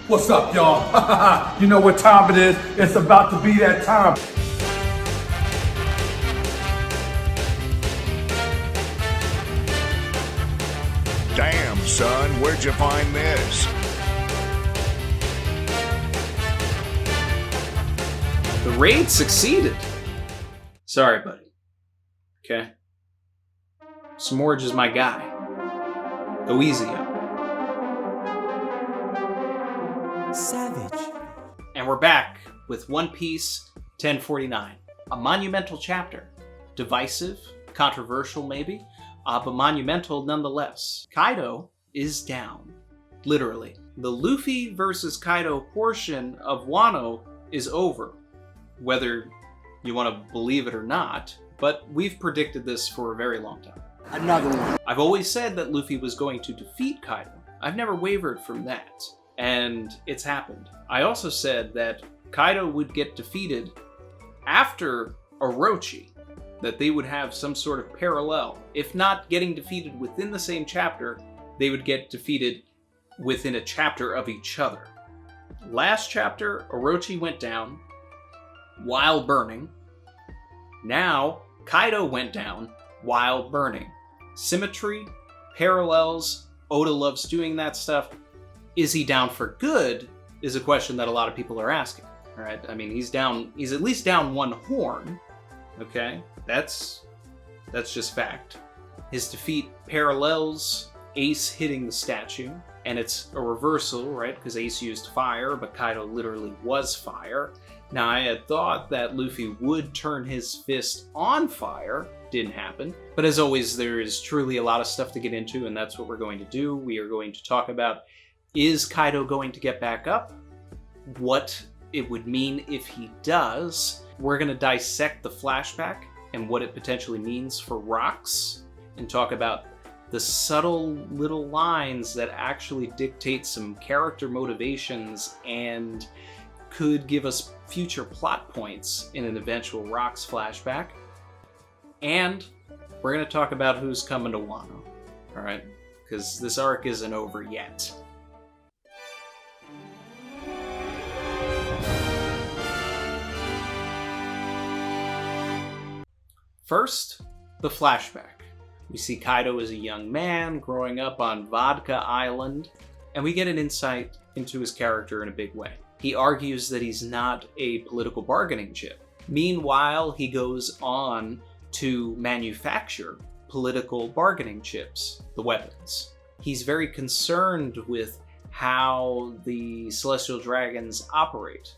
What's up, y'all? You know what time it is? It's about to be that time. Damn, son, where'd you find this? The raid succeeded. Sorry, buddy. Okay? Smorge is my guy. Go easy on him. Savage. And we're back with One Piece 1049. A monumental chapter. Divisive, controversial maybe, but monumental nonetheless. Kaido is down. Literally. The Luffy versus Kaido portion of Wano is over. Whether you want to believe it or not, but we've predicted this for a very long time. Another one. I've always said that Luffy was going to defeat Kaido. I've never wavered from that. And it's happened. I also said that Kaido would get defeated after Orochi. That they would have some sort of parallel. If not getting defeated within the same chapter, they would get defeated within a chapter of each other. Last chapter, Orochi went down while burning. Now, Kaido went down while burning. Symmetry, parallels, Oda loves doing that stuff. Is he down for good is a question that a lot of people are asking. All right, I mean, he's at least down one horn. Okay, that's just fact. His defeat parallels Ace hitting the statue, and it's a reversal, right? Because Ace used fire, but Kaido literally was fire. Now, I had thought that Luffy would turn his fist on fire. Didn't happen. But as always, there is truly a lot of stuff to get into, and that's what we're going to do. We are going to talk about, is Kaido going to get back up? What it would mean if he does. We're going to dissect the flashback and what it potentially means for rocks, and talk about the subtle little lines that actually dictate some character motivations and could give us future plot points in an eventual rocks flashback. And we're going to talk about who's coming to Wano, alright? Because this arc isn't over yet. First, the flashback. We see Kaido as a young man growing up on Vodka Island, and we get an insight into his character in a big way. He argues that he's not a political bargaining chip. Meanwhile, he goes on to manufacture political bargaining chips, the weapons. He's very concerned with how the Celestial Dragons operate,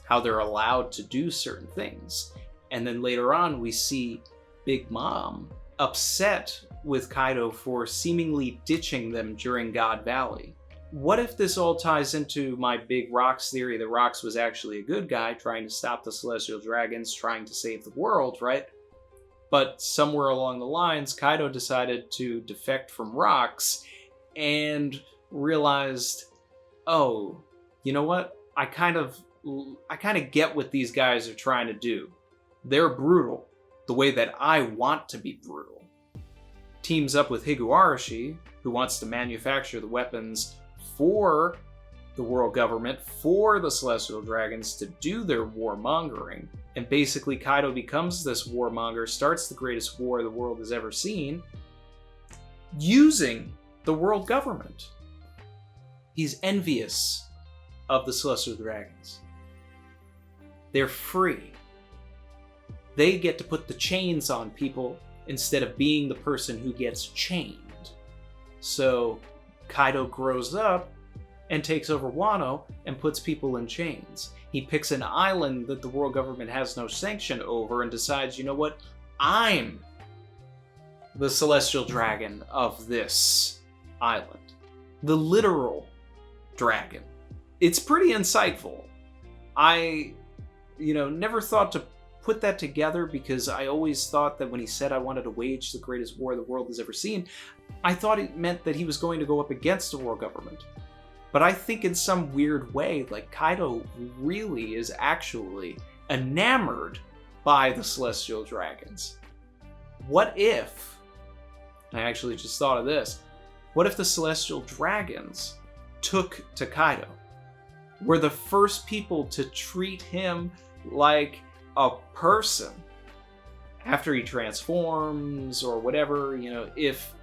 how they're allowed to do certain things. And then later on, we see Big Mom upset with Kaido for seemingly ditching them during God Valley. What if this all ties into my big Rocks theory that Rocks was actually a good guy trying to stop the Celestial Dragons, trying to save the world, right? But somewhere along the lines, Kaido decided to defect from Rocks and realized, oh, you know what? I kind of get what these guys are trying to do. They're brutal, the way that I want to be brutal. Teams up with Higuarashi, who wants to manufacture the weapons for the world government, for the Celestial Dragons to do their warmongering. And basically Kaido becomes this warmonger, starts the greatest war the world has ever seen, using the world government. He's envious of the Celestial Dragons. They're free. They get to put the chains on people instead of being the person who gets chained. So Kaido grows up and takes over Wano and puts people in chains. He picks an island that the world government has no sanction over and decides, you know what? I'm the Celestial Dragon of this island. The literal dragon. It's pretty insightful. I, never thought to put that together because I always thought that when he said I wanted to wage the greatest war the world has ever seen, I thought it meant that he was going to go up against the world government. But I think in some weird way, Kaido really is actually enamored by the Celestial Dragons. What if, I actually just thought of this, what if the Celestial Dragons took to Kaido? were the first people to treat him like a person. After he transforms or whatever, you know, if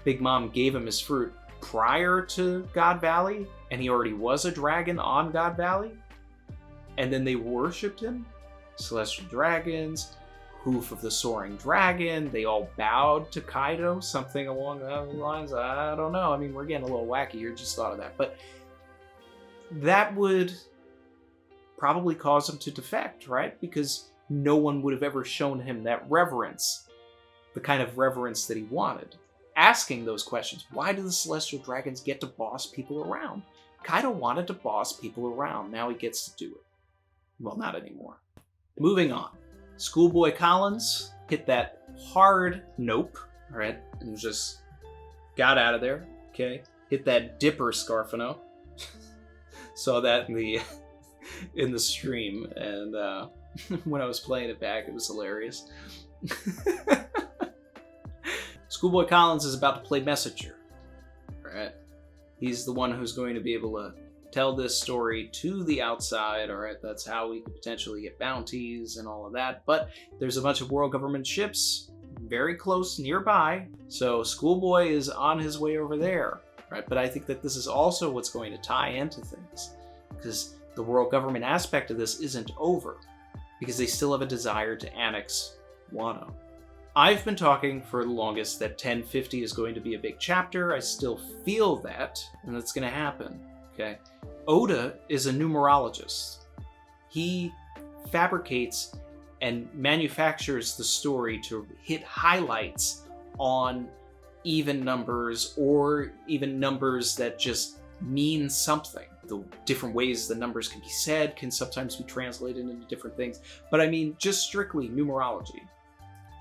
Big Mom gave him his fruit prior to God Valley, and he already was a dragon on God Valley, and then they worshipped him, celestial dragons, hoof of the soaring dragon, they all bowed to Kaido, something along those lines. I don't know. I mean, we're getting a little wacky here, just thought of that. But that would probably cause him to defect, right? Because no one would have ever shown him that reverence, the kind of reverence that he wanted. Asking those questions. Why do the celestial dragons get to boss people around? Kaido wanted to boss people around. Now he gets to do it. Well, not anymore. Moving on. Schoolboy Collins hit that hard nope, right? And just got out of there, okay? Hit that dipper Scarfino. Saw that in the stream, and when I was playing it back, it was hilarious. Schoolboy Collins is about to play Messenger, right? He's the one who's going to be able to tell this story to the outside, all right? That's how we could potentially get bounties and all of that. But there's a bunch of world government ships very close nearby, so Schoolboy is on his way over there, right? But I think that this is also what's going to tie into things, because the world government aspect of this isn't over, because they still have a desire to annex Wano. I've been talking for the longest that 1050 is going to be a big chapter. I still feel that, and that's going to happen, okay? Oda is a numerologist. He fabricates and manufactures the story to hit highlights on even numbers, or even numbers that just mean something. The different ways the numbers can be said can sometimes be translated into different things. But I mean, just strictly numerology.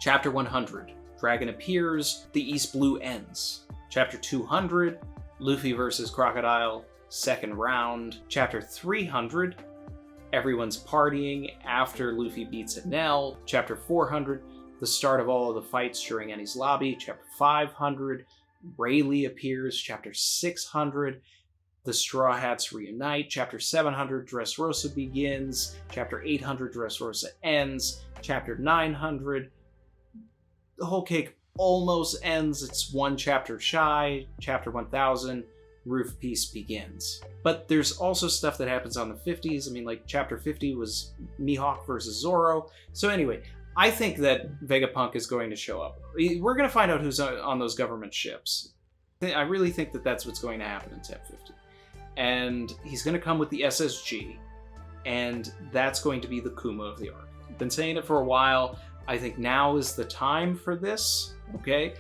Chapter 100, Dragon appears, the East Blue ends. Chapter 200, Luffy versus Crocodile, second round. Chapter 300, everyone's partying after Luffy beats Enel. Chapter 400, the start of all of the fights during Eni's lobby. Chapter 500, Rayleigh appears. Chapter 600, the Straw Hats reunite. Chapter 700, Dressrosa begins. Chapter 800, Dressrosa ends. Chapter 900, the whole cake almost ends. It's one chapter shy. Chapter 1000, Roof Piece begins. But there's also stuff that happens on the 50s. I mean, like chapter 50 was Mihawk versus Zoro. So anyway, I think that Vegapunk is going to show up. We're going to find out who's on those government ships. I really think that that's what's going to happen in 1050. And he's going to come with the SSG, and that's going to be the Kuma of the arc. I've been saying it for a while. I think now is the time for this, okay?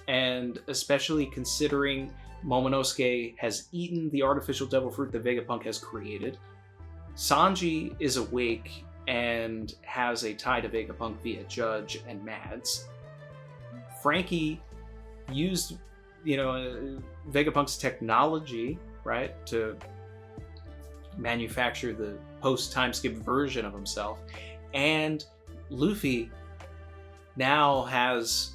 And especially considering Momonosuke has eaten the artificial devil fruit that Vegapunk has created. Sanji is awake and has a tie to Vegapunk via Judge and Mads. Frankie used, Vegapunk's technology, right, to manufacture the post-time skip version of himself. And Luffy now has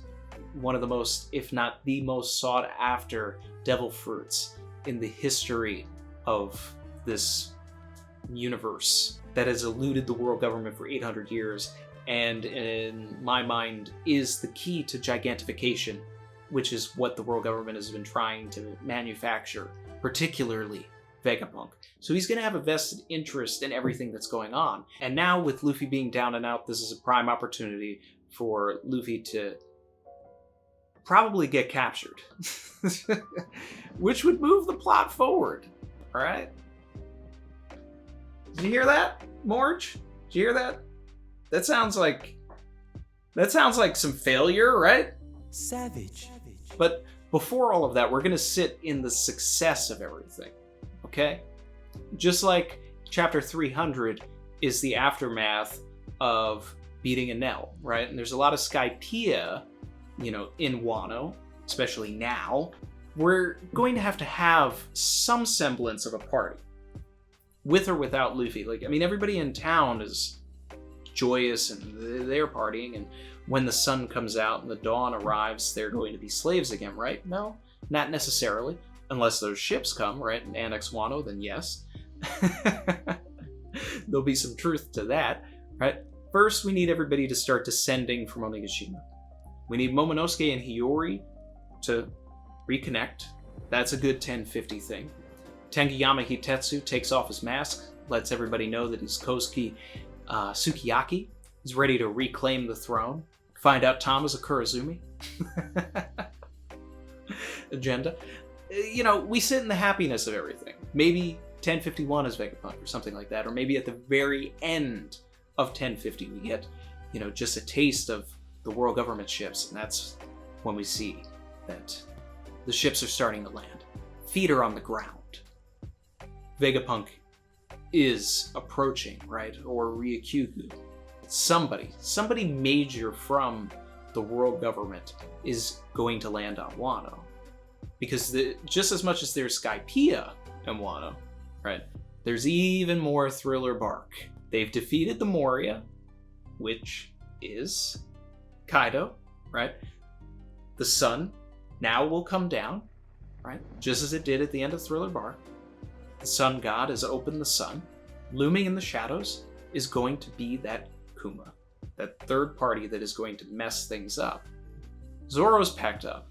one of the most, if not the most sought after devil fruits in the history of this universe that has eluded the world government for 800 years, and in my mind is the key to gigantification, which is what the world government has been trying to manufacture, particularly Vegapunk. So he's going to have a vested interest in everything that's going on. And now with Luffy being down and out, this is a prime opportunity for Luffy to probably get captured, which would move the plot forward. All right. Did you hear that, Morge? Did you hear that? That sounds like some failure, right? Savage. But before all of that, we're going to sit in the success of everything. Okay? Just like chapter 300 is the aftermath of beating Enel, right? And there's a lot of Skypiea, in Wano, especially now. We're going to have some semblance of a party, with or without Luffy. Everybody in town is joyous and they're partying, and when the sun comes out and the dawn arrives, they're going to be slaves again, right? No, not necessarily. Unless those ships come, right, and annex Wano, then yes. There'll be some truth to that, right? First, we need everybody to start descending from Onigashima. We need Momonosuke and Hiyori to reconnect. That's a good 1050 thing. Tengiyama Hitetsu takes off his mask, lets everybody know that he's Kosuke Sukiyaki. He's ready to reclaim the throne. Find out Tom is a Kurazumi. Agenda. You know, we sit in the happiness of everything. Maybe 1051 is Vegapunk or something like that. Or maybe at the very end of 1050 we get, you know, just a taste of the world government ships. And that's when we see that the ships are starting to land. Feet are on the ground. Vegapunk is approaching, right? Or Ryakugu. Somebody major from the world government is going to land on Wano. Because just as much as there's Skypiea and Wano, right? There's even more Thriller Bark. They've defeated the Moria, which is Kaido, right? The sun now will come down, right? Just as it did at the end of Thriller Bark. The sun god has opened the sun. Looming in the shadows is going to be that Kuma, that third party that is going to mess things up. Zoro's packed up,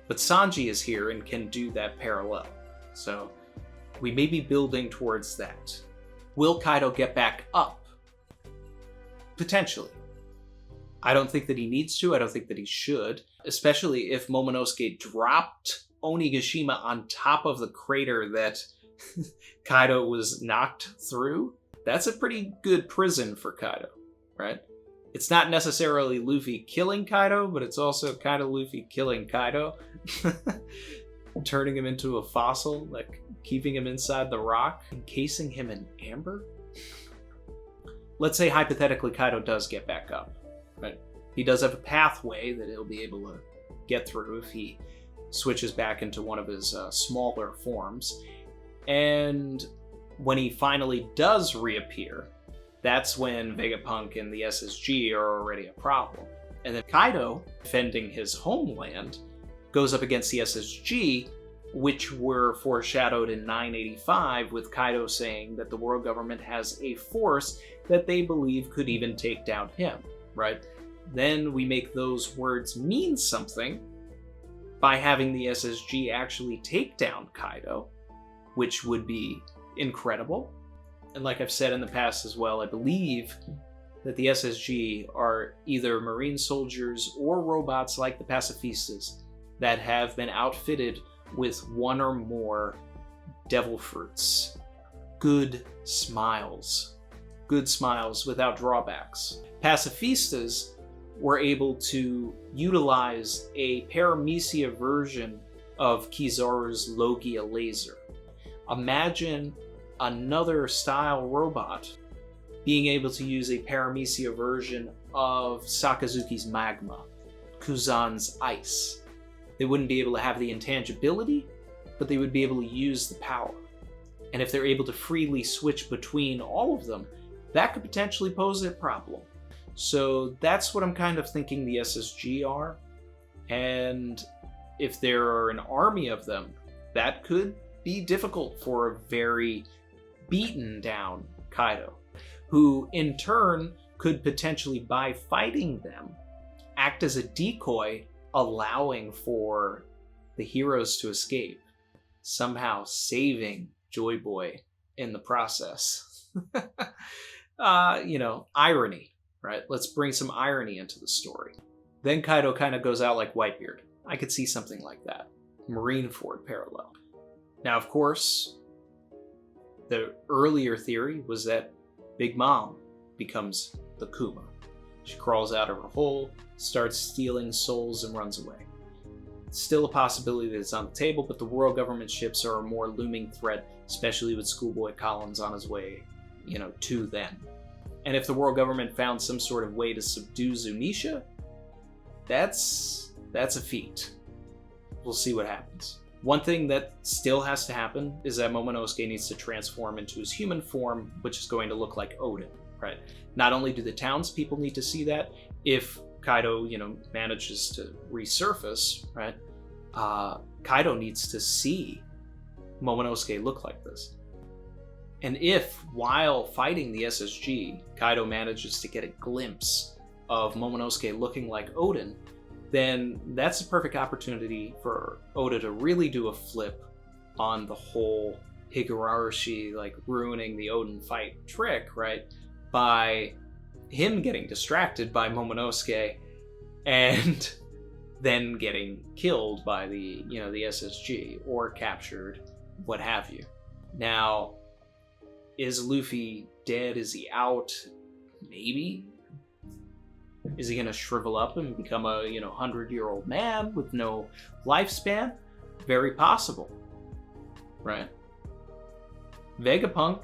but Sanji is here and can do that parallel. So we may be building towards that. Will Kaido get back up? Potentially. I don't think that he needs to. I don't think that he should, especially if Momonosuke dropped Onigashima on top of the crater that Kaido was knocked through. That's a pretty good prison for Kaido, right? It's not necessarily Luffy killing Kaido, but it's also kind of Luffy killing Kaido. Turning him into a fossil, like keeping him inside the rock, encasing him in amber. Let's say hypothetically Kaido does get back up, right? He does have a pathway that he'll be able to get through if he switches back into one of his smaller forms. And when he finally does reappear, that's when Vegapunk and the SSG are already a problem. And then Kaido, defending his homeland, goes up against the SSG, which were foreshadowed in 985 with Kaido saying that the world government has a force that they believe could even take down him, right? Then we make those words mean something by having the SSG actually take down Kaido, which would be incredible. And like I've said in the past as well, I believe that the SSG are either marine soldiers or robots like the pacifistas that have been outfitted with one or more devil fruits. Good smiles. Good smiles without drawbacks. Pacifistas were able to utilize a paramecia version of Kizaru's Logia laser. Imagine another style robot being able to use a paramecia version of Sakazuki's magma, Kuzan's ice. They wouldn't be able to have the intangibility, but they would be able to use the power. And if they're able to freely switch between all of them, that could potentially pose a problem. So that's what I'm kind of thinking the SSG are. And if there are an army of them, that could be difficult for a very beaten down Kaido, who in turn could potentially, by fighting them, act as a decoy, allowing for the heroes to escape, somehow saving Joy Boy in the process. Irony, right? Let's bring some irony into the story. Then Kaido kind of goes out like Whitebeard. I could see something like that. Marineford parallel. Now, of course, the earlier theory was that Big Mom becomes the Kuma. She crawls out of her hole, starts stealing souls, and runs away. It's still a possibility that it's on the table, but the world government ships are a more looming threat, especially with Schoolboy Collins on his way, to them. And if the world government found some sort of way to subdue Zunisha, that's a feat. We'll see what happens. One thing that still has to happen is that Momonosuke needs to transform into his human form, which is going to look like Odin, right? Not only do the townspeople need to see that, if Kaido, manages to resurface, right? Kaido needs to see Momonosuke look like this. And if, while fighting the SSG, Kaido manages to get a glimpse of Momonosuke looking like Oden, then that's a perfect opportunity for Oda to really do a flip on the whole Higurashi, like, ruining the Oden fight trick, right? By him getting distracted by Momonosuke and then getting killed by the SSG, or captured, what have you. Now, is Luffy dead? Is he out? Maybe. Is he gonna shrivel up and become a 100-year-old man with no lifespan? Very possible, right? Vegapunk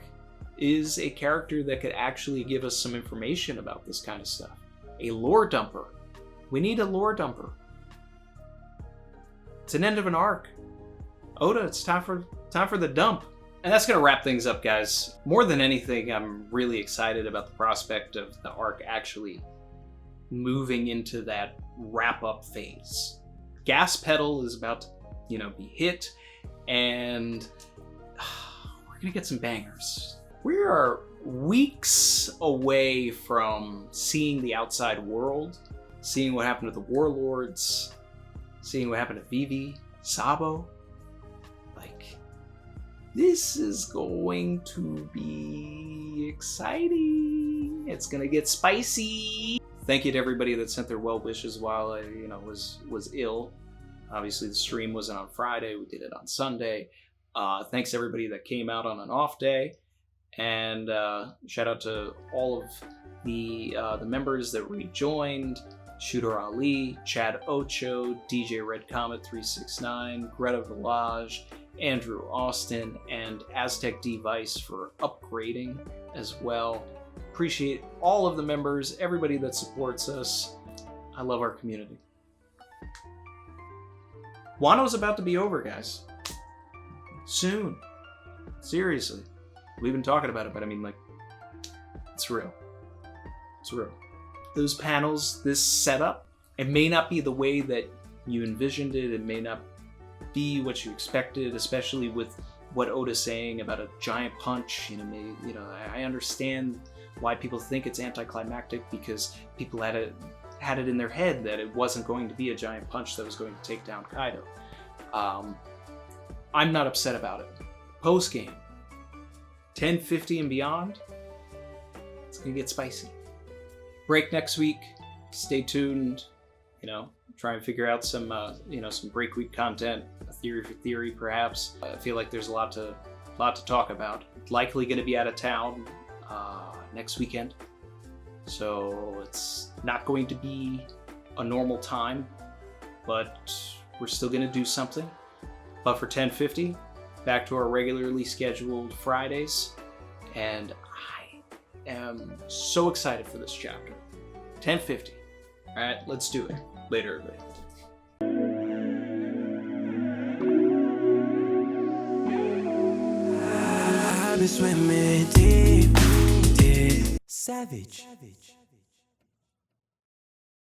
is a character that could actually give us some information about this kind of stuff. A lore dumper. We need a lore dumper. It's an end of an arc. Oda, it's time for the dump. And that's gonna wrap things up, guys. More than anything, I'm really excited about the prospect of the arc actually moving into that wrap-up phase. Gas pedal is about to, be hit, and we're gonna get some bangers. We are weeks away from seeing the outside world, seeing what happened to the warlords, seeing what happened to Vivi, Sabo. This is going to be exciting. It's gonna get spicy. Thank you to everybody that sent their well wishes while I, was ill. Obviously, the stream wasn't on Friday. We did it on Sunday. Thanks to everybody that came out on an off day, and shout out to all of the members that rejoined: Shooter Ali, Chad Ocho, DJ Red Comet 369, Greta Village, Andrew Austin, and Aztec Device for upgrading as well. Appreciate all of the members, everybody that supports us. I love our community. Wano's about to be over, guys. Soon. Seriously. We've been talking about it, but it's real. It's real. Those panels, this setup, it may not be the way that you envisioned it. It may not be what you expected, especially with what Oda's saying about a giant punch. I understand why people think it's anticlimactic, because people had it in their head that it wasn't going to be a giant punch that was going to take down Kaido. I'm not upset about it. Post game, 10:50 and beyond, it's gonna get spicy. Break next week. Stay tuned. Try and figure out some break week content, a theory for theory, perhaps. I feel like there's a lot to talk about. Likely going to be out of town next weekend, so it's not going to be a normal time, but we're still going to do something. But for 10:50, back to our regularly scheduled Fridays, and I am so excited for this chapter. 10:50. All right, let's do it. Later, everybody. I've been swimming deep, deep. Savage.